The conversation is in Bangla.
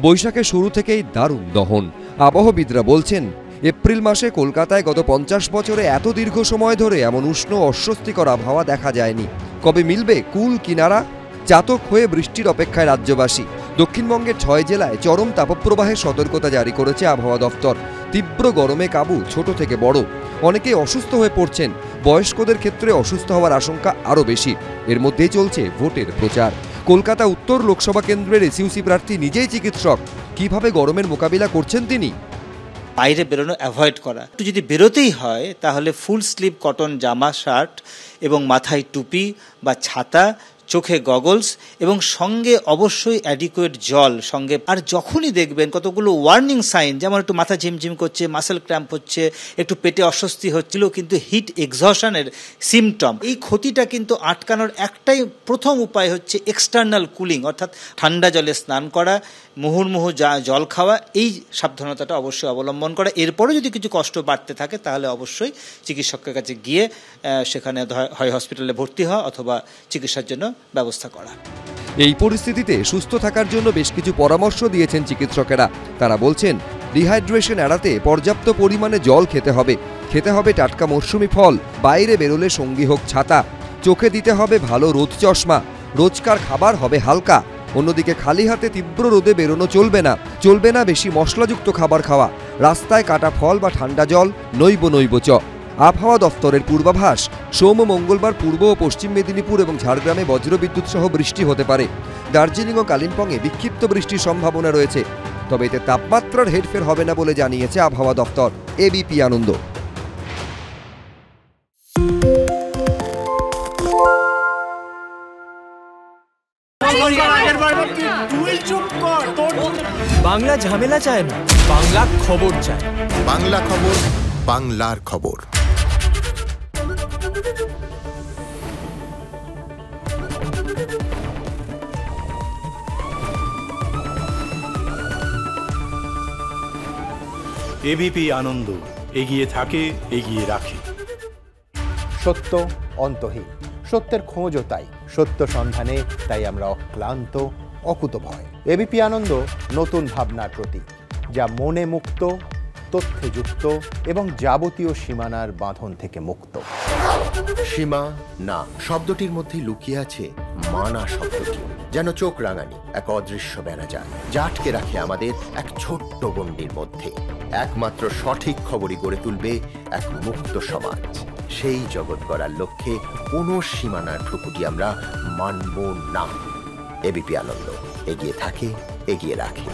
বৈশাখের শুরু থেকেই দারুণ দহন। আবহবিদরা বলছেন, এপ্রিল মাসে কলকাতায় গত 50 বছরে এত দীর্ঘ সময় ধরে এমন উষ্ণ অস্বস্তিকর আবহাওয়া দেখা যায়নি। কবে মিলবে কুল কিনারা? চাতক হয়ে বৃষ্টির অপেক্ষায় রাজ্যবাসী। দক্ষিণবঙ্গের 6 জেলায় চরম তাপপ্রবাহের সতর্কতা জারি করেছে আবহাওয়া দফতর। তীব্র গরমে কাবু ছোট থেকে বড়। অনেকেই অসুস্থ হয়ে পড়ছেন। বয়স্কদের ক্ষেত্রে অসুস্থ হওয়ার আশঙ্কা আরও বেশি। এর মধ্যেই চলছে ভোটের প্রচার। কলকাতা উত্তর লোকসভা কেন্দ্রের এসইউসি প্রার্থী নিজেই চিকিৎসক। কিভাবে গরমের মোকাবিলা করছেন তিনি? বাইরে বেরোনো অ্যাভয়েড করা, একটু যদি বেরোতেই হয় তাহলে ফুল স্লিভ কটন জামা শার্ট এবং মাথায় টুপি বা ছাতা, চোখে গগলস এবং সঙ্গে অবশ্যই অ্যাডিকুয়েট জল সঙ্গে। আর যখনই দেখবেন কতগুলো ওয়ার্নিং সাইন, যেমন একটু মাথা ঝিমঝিম করছে, মাসেল ক্র্যাম্প হচ্ছে, একটু পেটে অস্বস্তি হচ্ছিল, কিন্তু হিট এক্সহশনের সিমটম, এই ক্ষতিটা কিন্তু আটকানোর একটাই প্রথম উপায় হচ্ছে এক্সটার্নাল কুলিং, অর্থাৎ ঠান্ডা জলে স্নান করা, মুহুর্মুহু জল খাওয়া, এই সাবধানতাটা অবশ্যই অবলম্বন করা। এরপরে যদি কিছু কষ্ট বাড়তে থাকে তাহলে অবশ্যই চিকিৎসকের কাছে গিয়ে সেখানে হয় হসপিটালে ভর্তি হওয়া অথবা চিকিৎসার জন্য ব্যবস্থা করা। এই পরিস্থিতিতে সুস্থ থাকার জন্য বেশ কিছু পরামর্শ দিয়েছেন চিকিৎসকেরা। তারা বলছেন, ডিহাইড্রেশন এড়াতে পর্যাপ্ত পরিমাণে জল খেতে হবে টাটকা মরশুমি ফল, বাইরে বেরোলে সঙ্গী হোক ছাতা, চোখে দিতে হবে ভালো রোদ চশমা, রোজকার খাবার হবে হালকা। অন্যদিকে খালি হাতে তীব্র রোদে বেরোনো চলবে না বেশি মশলাযুক্ত খাবার খাওয়া, রাস্তায় কাটা ফল বা ঠান্ডা জল নৈব চ। আবহাওয়া দফতরের পূর্বাভাস, সোম ও মঙ্গলবার পূর্ব ও পশ্চিম মেদিনীপুর এবং ঝাড়গ্রামে বজ্রবিদ্যুৎ সহ বৃষ্টি হতে পারে। দার্জিলিং ও কালিম্পংয়ে বিক্ষিপ্ত বৃষ্টির সম্ভাবনা রয়েছে। তবে এতে তাপমাত্রার হেরফের হবে না বলে জানিয়েছে আবহাওয়া দফতর। এবিপি আনন্দ। বাংলা ঝামেলা চায় না, বাংলা খবর চায়। বাংলা খবর, বাংলার খবর। এবিপি আনন্দ, এগিয়ে থাকে, এগিয়ে রাখে। সত্য অন্তহীন, সত্যের খোঁজও তাই, সত্য সন্ধানে তাই আমরা অক্লান্ত, অকুতভয়। এবিপি আনন্দ নতুন ভাবনার প্রতীক, যা মনে মুক্ত, তথ্যে যুক্ত এবং যাবতীয় সীমানার বাঁধন থেকে মুক্ত। সীমা না শব্দটির মধ্যে লুকিয়ে আছে মানা শব্দটি, যেন চোখ রাঙানি এক অদৃশ্য বেড়াজাল, যা আটকে রাখে আমাদের এক ছোট্ট গণ্ডির মধ্যে। একমাত্র সঠিক খবরই গড়ে তুলবে এক মুক্ত সমাজ। সেই জগৎ গড়ার লক্ষ্যে কোনো সীমানার ঠুকুটি আমরা মানব না। এবিপি আনন্দ, এগিয়ে থাকে, এগিয়ে রাখে।